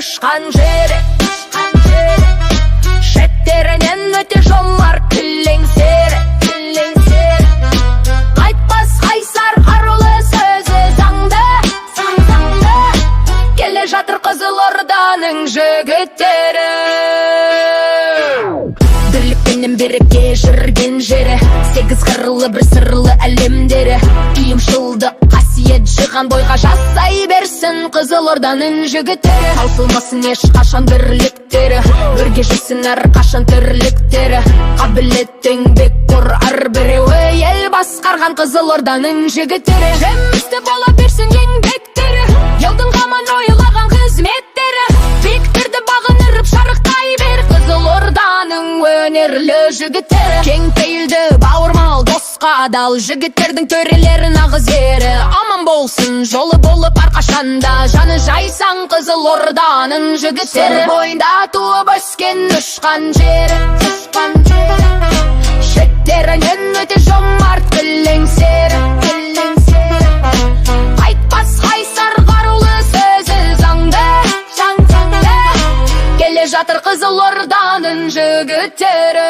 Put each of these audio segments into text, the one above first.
ұшқан жері. Шеттерінен өте жомар күлің сері. Қайтпас қайсар қарулы сөзі заңды. Келе жатыр Қызылорданың жігіттері. Бірлікпенен береке жүрген жері, 8 қырлы бір сырлы әлемдері. Ұйымшылдық қасиет жиған бойға жасай берсін Қызылорданың жігіттері. Таусылмасын ешқашан бірліктері, бірге жүрсін әрқашан тірліктері. Қабілеттің бекқор әрбіреуі ел басқарған Қызылорданың жігіттері. Жемісті бола берсін еңбектері, елдің қамын ойлаған қызметтері. Биіктерді бағынырып шарықтай бер Қызылорданың өнерлі жігіттері. Кең пейілді бауырмал досқа адал жігіттердің төрелері нағыз ері. Аман болсын жолы болып әрқашанда, жаны жайсаң Қызылорданың жігіттері. Сыр бойында туып өскен ұшқан жері. Шеттерінен өте жомарт күлің сері. Қайтпас қайсар қарулы сөзі заңды. Келе жатыр Қызылорданың жігіттері.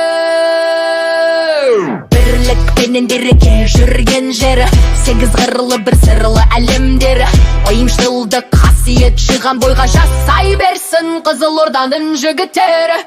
Бірлікпенен береке жүрген жері, 8 қырлы бір сырлы әлемдері. Ұйымшылдық қасиет жиған бойға жасай берсін Қызылорданың жігіттері.